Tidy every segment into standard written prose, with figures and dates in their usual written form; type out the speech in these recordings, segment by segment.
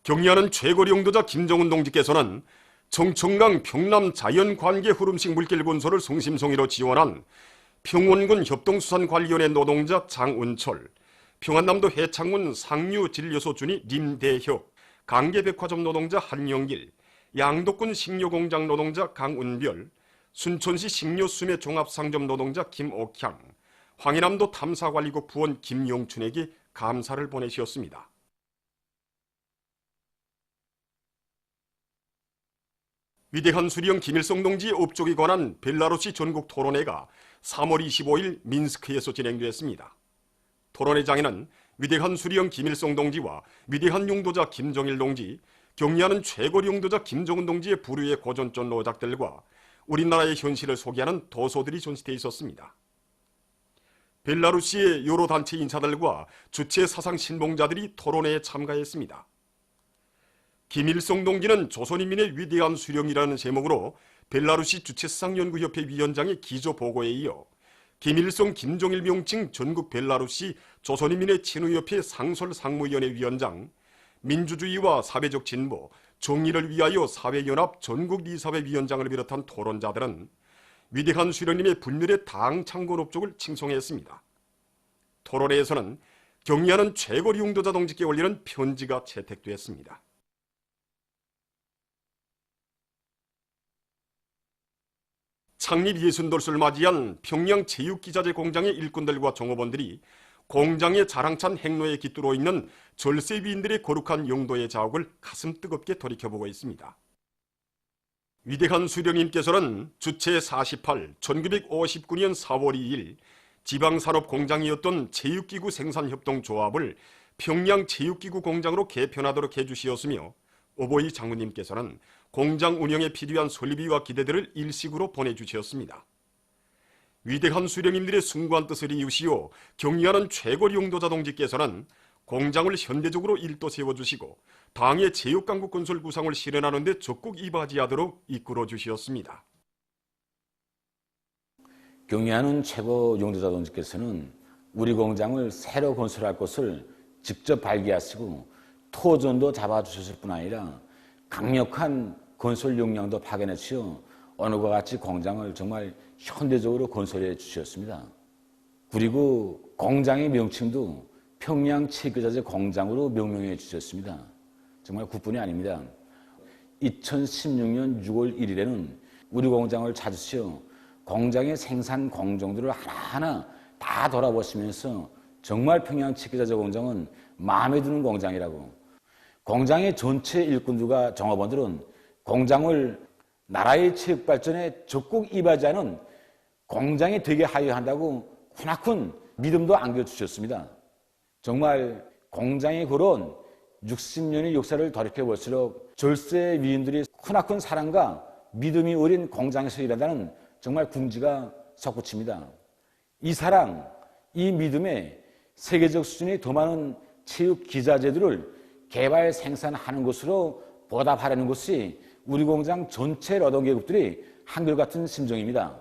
경리하는 최고리 용도자 김정은 동지께서는 정청강 평남 자연관계 흐름식 물길 건설을 성심성의로 지원한 평원군 협동수산관리원회 노동자 장은철, 평안남도 해창군 상류진료소 준이 림대혁, 강계백화점 노동자 한영길, 양덕군 식료공장 노동자 강은별, 순천시 식료수매 종합상점 노동자 김옥향, 황해남도 탐사관리국 부원 김용춘에게 감사를 보내주었습니다. 위대한 수령 김일성 동지의 업적에 관한 벨라루시 전국 토론회가 3월 25일 민스크에서 진행됐습니다. 토론회장에는 위대한 수령 김일성 동지와 위대한 용도자 김정일 동지, 경리하는 최고리 용도자 김정은 동지의 부류의 고전전 노작들과 우리나라의 현실을 소개하는 도서들이 전시되어 있었습니다. 벨라루시의 여러 단체 인사들과 주체 사상 신봉자들이 토론회에 참가했습니다. 김일성 동지는 조선인민의 위대한 수령이라는 제목으로 벨라루시 주체사상연구협회 위원장의 기조보고에 이어 김일성 김정일 명칭 전국 벨라루시 조선인민의 친우협회 상설상무위원회 위원장, 민주주의와 사회적 진보, 정의를 위하여 사회연합 전국이사회 위원장을 비롯한 토론자들은 위대한 수령님의 분열의 당창건 업적을 칭송했습니다. 토론회에서는 경리하는 최고리 용도자 동지께 올리는 편지가 채택됐습니다. 창립 60돌을 맞이한 평양 체육기자재 공장의 일꾼들과 종업원들이 공장의 자랑찬 행로에 깃들어 있는 절세위인들의 거룩한 용도의 자옥을 가슴 뜨겁게 돌이켜보고 있습니다. 위대한 수령님께서는 주체 48, 1959년 4월 2일 지방산업공장이었던 체육기구 생산협동조합을 평양체육기구 공장으로 개편하도록 해주시었으며 오보이 장군님께서는 공장 운영에 필요한 설비와 기대들을 일식으로 보내주셨습니다. 위대한 수령님들의 숭고한 뜻을 이으시오 경리하는 최고리 용도자 동지께서는 공장을 현대적으로 일도 세워주시고 당의 체육강국 건설 구상을 실현하는 데 적극 이바지하도록 이끌어 주시었습니다. 경리하는 최고 용도자 동지께서는 우리 공장을 새로 건설할 것을 직접 발기하시고 토전도 잡아주셨을 뿐 아니라 강력한 건설 역량도 파견해 주시어 오늘과 같이 공장을 정말 현대적으로 건설해 주셨습니다. 그리고 공장의 명칭도 평양 체육기자재 공장으로 명명해 주셨습니다. 정말 그뿐이 아닙니다. 2016년 6월 1일에는 우리 공장을 찾으시어 공장의 생산 공정들을 하나하나 다 돌아보시면서 정말 평양 체육기자재 공장은 마음에 드는 공장이라고, 공장의 전체 일꾼들과 종업원들은 공장을 나라의 체육 발전에 적극 이바지하는 공장이 되게 하여야 한다고 크나큰 믿음도 안겨주셨습니다. 정말 공장에 걸어온 60년의 역사를 돌이켜볼수록 절세 위인들이 크나큰 사랑과 믿음이 어린 공장에서 일한다는 정말 궁지가 솟구칩니다. 이 사랑, 이 믿음에 세계적 수준의 더 많은 체육 기자재들을 개발 생산하는 것으로 보답하려는 것이 우리 공장 전체 노동계급들이 한결같은 심정입니다.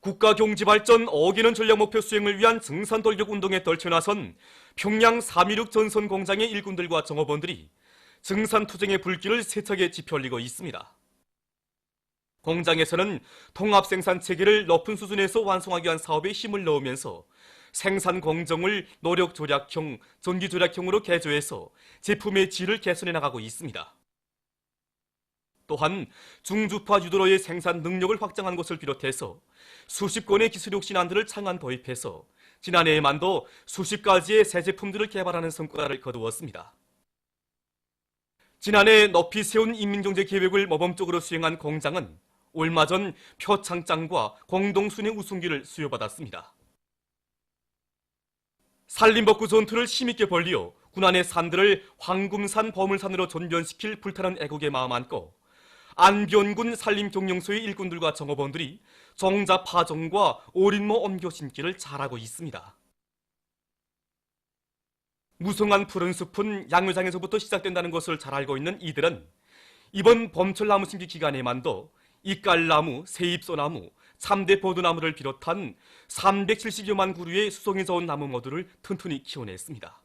국가경제발전 어기는 전략목표 수행을 위한 증산돌격 운동에 떨쳐나선 평양 316 전선공장의 일꾼들과 종업원들이 증산투쟁의 불길을 세차게 지펴올리고 있습니다. 공장에서는 통합생산체계를 높은 수준에서 완성하기 위한 사업에 힘을 넣으면서 생산 공정을 노력 조략형, 전기 조략형으로 개조해서 제품의 질을 개선해 나가고 있습니다. 또한 중주파 유도로의 생산 능력을 확장한 것을 비롯해서 수십 건의 기술 혁신안들을 창안 도입해서 지난해에만도 수십 가지의 새 제품들을 개발하는 성과를 거두었습니다. 지난해 높이 세운 인민경제계획을 모범적으로 수행한 공장은 얼마 전 표창장과 공동순회 우승기를 수여받았습니다. 산림복구 전투를 힘있게 벌리어 군안의 산들을 황금산 보물산으로 전변시킬 불타는 애국의 마음 안고 안변군 산림경영소의 일꾼들과 종업원들이 종자 파종과 올인모 옮겨 심기를 잘하고 있습니다. 무성한 푸른 숲은 양묘장에서부터 시작된다는 것을 잘 알고 있는 이들은 이번 봄철 나무 심기 기간에만도 이깔나무, 새잎소나무, 참대 버드나무를 비롯한 370여만 그루의 수성이 좋은 나무 모두를 튼튼히 키워냈습니다.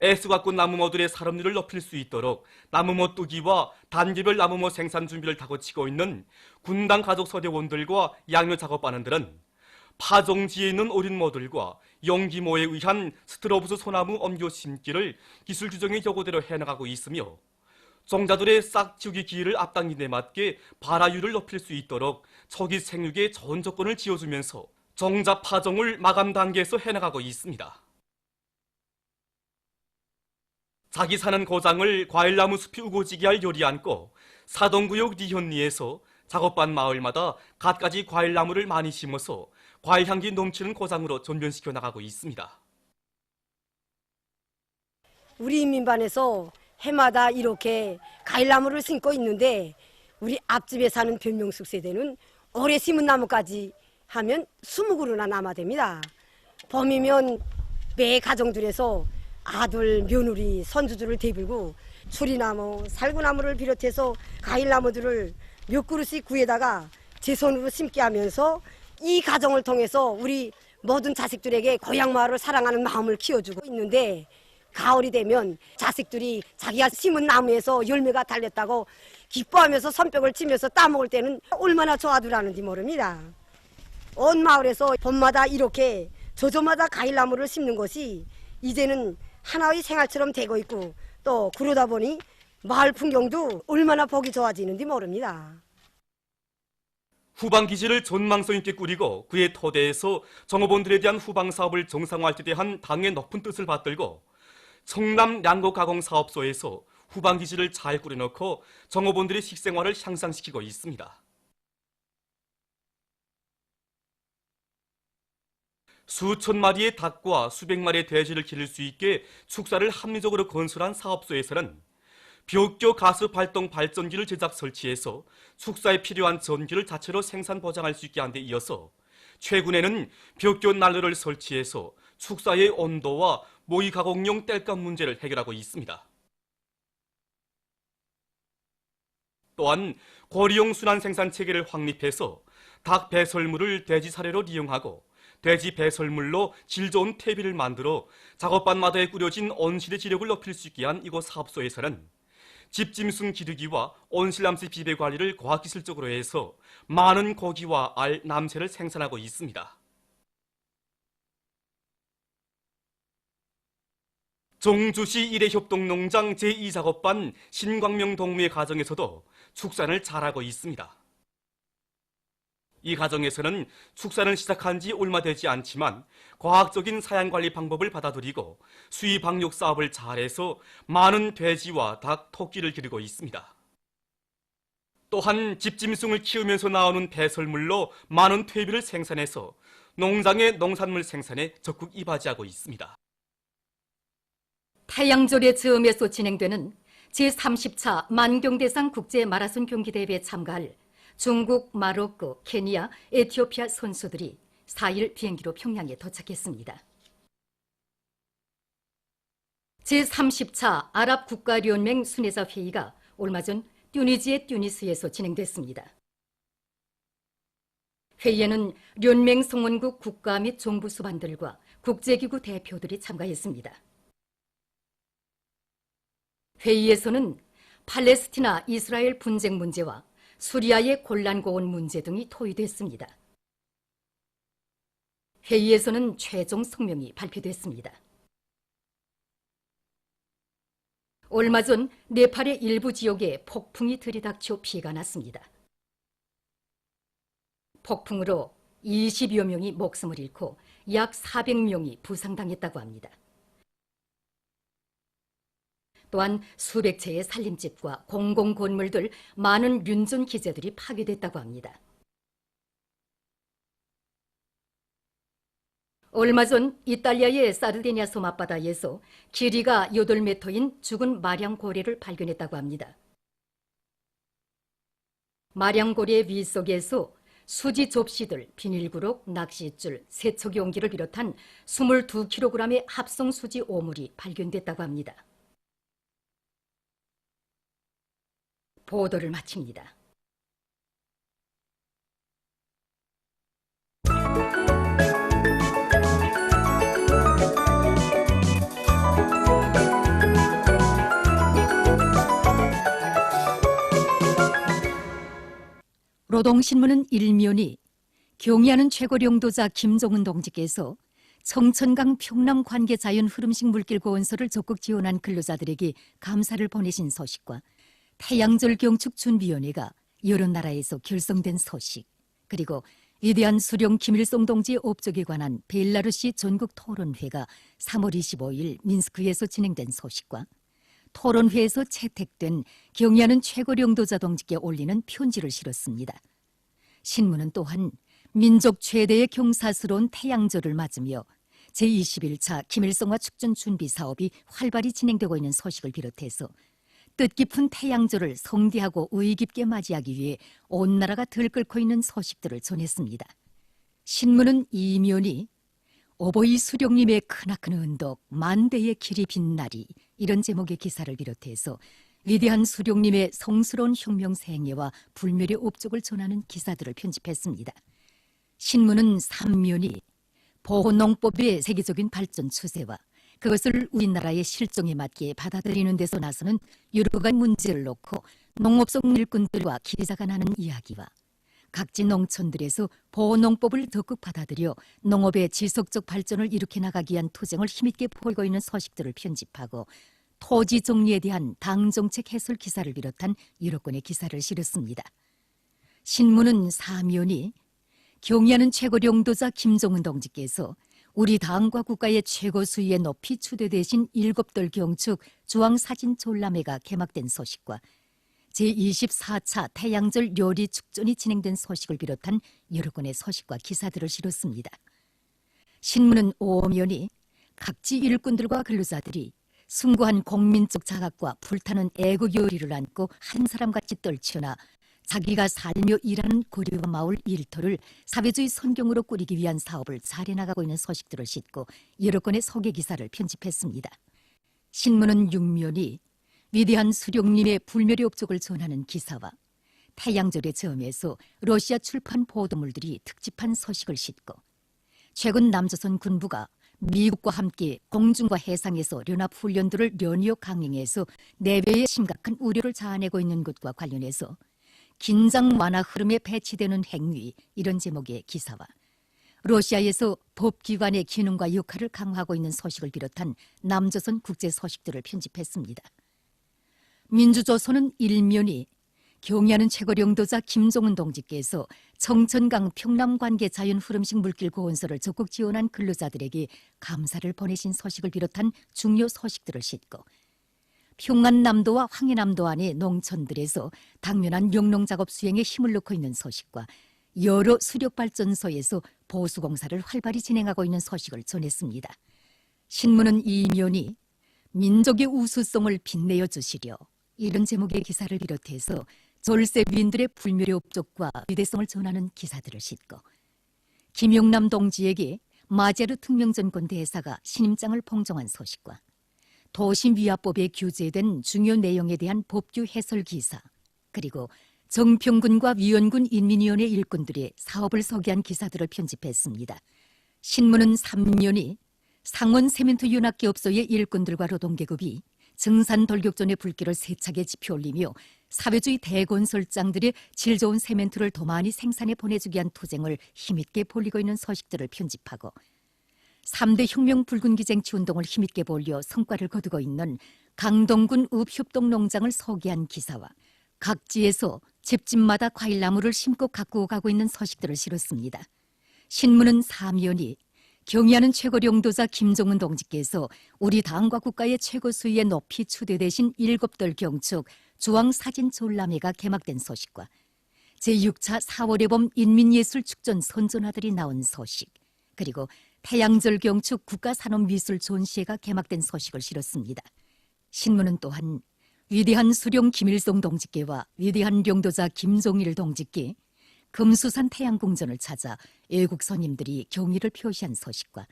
애수가꾼 나무모들의 산업률을 높일 수 있도록 나무모 뚜기와 단계별 나무모 생산 준비를 다고치고 있는 군당 가족 서대원들과 양묘 작업반원들은 파종지에 있는 어린모들과 영기모에 의한 스트로브스 소나무 엄교 심기를 기술 규정의 요구대로 해나가고 있으며 종자들의 싹 지우기 기회를 앞당긴 데 맞게 발화율을 높일 수 있도록 초기 생육에 좋은 조건을 지어주면서 종자 파종을 마감 단계에서 해나가고 있습니다. 자기 사는 고장을 과일나무 숲이 우거지게 할 요리 않고 사동구역 니현리에서 작업반 마을마다 갖가지 과일나무를 많이 심어서 과일향기 넘치는 고장으로 전변시켜 나가고 있습니다. 우리 인민반에서 해마다 이렇게 과일나무를 심고 있는데 우리 앞집에 사는 변명숙 세대는 올해 심은 나무까지 하면 20그루나 남아됩니다. 봄이면 매 가정들에서 아들, 며느리, 손주들을 대들고 추리나무, 살구나무를 비롯해서 과일나무들을 몇 그루씩 구해다가 제 손으로 심게 하면서 이 가정을 통해서 우리 모든 자식들에게 고향 마을을 사랑하는 마음을 키워주고 있는데 가을이 되면 자식들이 자기가 심은 나무에서 열매가 달렸다고 기뻐하면서 손뼉을 치면서 따먹을 때는 얼마나 좋아하더라는지 모릅니다. 온 마을에서 봄마다 이렇게 저저마다 과일나무를 심는 것이 이제는 하나의 생활처럼 되고 있고 또 그러다 보니 마을 풍경도 얼마나 보기 좋아지는지 모릅니다. 후방기지를 전망성 있게 꾸리고 그의 토대에서 정업원들에 대한 후방사업을 정상화할 때 대한 당의 높은 뜻을 받들고 청남 양곡가공사업소에서 후방기지를 잘 꾸려놓고 정업원들의 식생활을 향상시키고 있습니다. 수천 마리의 닭과 수백 마리의 돼지를 기를 수 있게 축사를 합리적으로 건설한 사업소에서는 벽교 가스 발동 발전기를 제작 설치해서 축사에 필요한 전기를 자체로 생산 보장할 수 있게 한 데 이어서 최근에는 벽교 난로를 설치해서 축사의 온도와 모이 가공용 땔감 문제를 해결하고 있습니다. 또한 고리용 순환 생산 체계를 확립해서 닭 배설물을 돼지 사료로 이용하고 돼지 배설물로 질 좋은 퇴비를 만들어 작업반마다에 꾸려진 온실의 지력을 높일 수 있게 한 이곳 사업소에서는 집짐승 기르기와 온실남새 비배 관리를 과학기술적으로 해서 많은 고기와 알, 남새를 생산하고 있습니다. 종주시 일회협동농장 제2작업반 신광명 동무의 가정에서도 축산을 잘하고 있습니다. 이 가정에서는 축산을 시작한 지 얼마 되지 않지만 과학적인 사양관리 방법을 받아들이고 수의 방역 사업을 잘해서 많은 돼지와 닭, 토끼를 기르고 있습니다. 또한 집짐승을 키우면서 나오는 배설물로 많은 퇴비를 생산해서 농장의 농산물 생산에 적극 이바지하고 있습니다. 태양절의 즈음에서 진행되는 제30차 만경대상 국제 마라손 경기대회에 참가할 중국, 마로코, 케니아, 에티오피아 선수들이 4일 비행기로 평양에 도착했습니다. 제30차 아랍국가연맹 순회자 회의가 얼마 전 튜니지의 튜니스에서 진행됐습니다. 회의에는 연맹 성원국 국가 및 정부 수반들과 국제기구 대표들이 참가했습니다. 회의에서는 팔레스티나 이스라엘 분쟁 문제와 수리아의 곤란고원 문제 등이 토의됐습니다. 회의에서는 최종 성명이 발표됐습니다. 얼마 전 네팔의 일부 지역에 폭풍이 들이닥쳐 피해가 났습니다. 폭풍으로 20여 명이 목숨을 잃고 약 400명이 부상당했다고 합니다. 또한 수백 채의 살림집과 공공건물들, 많은 윤전 기재들이 파괴됐다고 합니다. 얼마 전 이탈리아의 사르디니아 섬 앞바다에서 길이가 8m인 죽은 마량고래를 발견했다고 합니다. 마량고래 위 속에서 수지 접시들, 비닐구럭, 낚싯줄, 세척 용기를 비롯한 22kg의 합성 수지 오물이 발견됐다고 합니다. 보도를 마칩니다. 노동신문은 일면이 경의하는 최고령도자 김종은 동지께서 청천강 평남 관계 자연 흐름식 물길 고온소를 적극 지원한 근로자들에게 감사를 보내신 소식과 태양절 경축 준비위원회가 여러 나라에서 결성된 소식, 그리고 위대한 수령 김일성 동지의 업적에 관한 벨라루시 전국 토론회가 3월 25일 민스크에서 진행된 소식과 토론회에서 채택된 경의하는 최고령도자 동지께 올리는 편지를 실었습니다. 신문은 또한 민족 최대의 경사스러운 태양절을 맞으며 제21차 김일성화 축전 준비 사업이 활발히 진행되고 있는 소식을 비롯해서 뜻깊은 태양절을 성대하고 의의 깊게 맞이하기 위해 온 나라가 들끓고 있는 소식들을 전했습니다. 신문은 이면이 어버이 수령님의 크나큰 언덕 만대의 길이 빛나리 이런 제목의 기사를 비롯해서 위대한 수령님의 성스러운 혁명 생애와 불멸의 업적을 전하는 기사들을 편집했습니다. 신문은 3면이 보호농법의 세계적인 발전 추세와 그것을 우리나라의 실정에 맞게 받아들이는 데서 나서는 여러 가지 문제를 놓고 농업성 일꾼들과 기자가 나눈 이야기와 각지 농촌들에서 보호농법을 적극 받아들여 농업의 지속적 발전을 일으켜 나가기 위한 투쟁을 힘있게 벌이고 있는 소식들을 편집하고 토지 정리에 대한 당정책 해설 기사를 비롯한 여러 건의 기사를 실었습니다. 신문은 사면이 경의하는 최고령도자 김종은 동지께서 우리 당과 국가의 최고 수위에 높이 추대되신 일곱돌 경축 주황사진 졸라매가 개막된 소식과 제24차 태양절 요리 축전이 진행된 소식을 비롯한 여러 건의 소식과 기사들을 실었습니다. 신문은 5면이 각지 일꾼들과 근로자들이 숭고한 국민적 자각과 불타는 애국 요리를 안고 한 사람같이 떨쳐나 자기가 살며 일하는 고리와 마을 일터를 사회주의 선경으로 꾸리기 위한 사업을 잘해나가고 있는 소식들을 싣고 여러 건의 소개 기사를 편집했습니다. 신문은 6면이 위대한 수령님의 불멸의 업적을 전하는 기사와 태양절의 점에서 러시아 출판 보도물들이 특집한 소식을 싣고 최근 남조선 군부가 미국과 함께 공중과 해상에서 연합훈련들을 연이어 강행해서 내외의 심각한 우려를 자아내고 있는 것과 관련해서 긴장 완화 흐름에 배치되는 행위 이런 제목의 기사와 러시아에서 법기관의 기능과 역할을 강화하고 있는 소식을 비롯한 남조선 국제 소식들을 편집했습니다. 민주조선은 일면이 경의하는 최고령도자 김종은 동지께서 청천강 평남관계 자연 흐름식 물길 고온소를 적극 지원한 근로자들에게 감사를 보내신 소식을 비롯한 중요 소식들을 싣고 평안남도와 황해남도 안의 농촌들에서 당면한 영농작업 수행에 힘을 넣고 있는 소식과 여러 수력발전소에서 보수공사를 활발히 진행하고 있는 소식을 전했습니다. 신문은 이면이 민족의 우수성을 빛내어 주시려 이런 제목의 기사를 비롯해서 졸세민들의 불멸의 업적과 위대성을 전하는 기사들을 싣고 김용남 동지에게 마제르 특명전권 대사가 신임장을 봉정한 소식과 도심위화법에 규제된 중요 내용에 대한 법규 해설 기사, 그리고 정평군과 위원군 인민위원회 일꾼들의 사업을 소개한 기사들을 편집했습니다. 신문은 3년이 상원 세멘트 윤활기업소의 일꾼들과 노동계급이 증산 돌격전의 불길을 세차게 지펴올리며 사회주의 대건설장들의 질 좋은 세멘트를 더 많이 생산해 보내주기 위한 투쟁을 힘있게 벌이고 있는 소식들을 편집하고 3대 혁명 붉은기쟁취 운동을 힘있게 벌려 성과를 거두고 있는 강동군 읍협동농장을 소개한 기사와 각지에서 집집마다 과일나무를 심고 가꾸어 가고 있는 소식들을 실었습니다. 신문은 사면이 경의하는 최고령도자 김종은 동지께서 우리 당과 국가의 최고 수위에 높이 추대되신 일곱돌 경축 주황사진 졸라매가 개막된 소식과 제6차 4월의 봄 인민예술축전 선전화들이 나온 소식, 그리고 태양절 경축 국가산업미술 전시회가 개막된 소식을 실었습니다. 신문은 또한 위대한 수령 김일성 동지께와 위대한 령도자 김종일 동지께 금수산 태양궁전을 찾아 외국 손님들이 경의를 표시한 소식과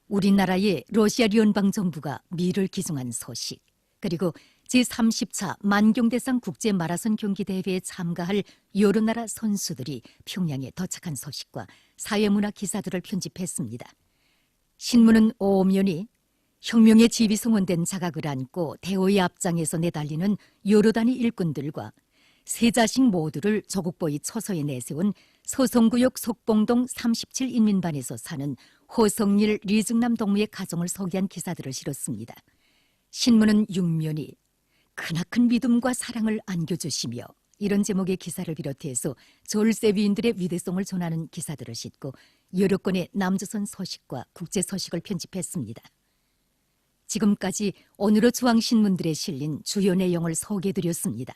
우리나라의 러시아 연방정부가 미를 기증한 소식, 그리고 제30차 만경대상 국제마라손 경기대회에 참가할 여러 나라 선수들이 평양에 도착한 소식과 사회문화 기사들을 편집했습니다. 신문은 오면이 혁명의 지휘 성원된 자각을 안고 대오의 앞장에서 내달리는 여러 단위 일꾼들과 세 자식 모두를 조국보위 처소에 내세운 서성구역 속봉동 37인민반에서 사는 호성일, 리증남 동무의 가정을 소개한 기사들을 실었습니다. 신문은 육면이 크나큰 믿음과 사랑을 안겨주시며 이런 제목의 기사를 비롯해서 졸세비인들의 위대성을 전하는 기사들을 싣고 여러 건의 남조선 소식과 국제 소식을 편집했습니다. 지금까지 오늘의 중앙신문들에 실린 주요 내용을 소개해드렸습니다.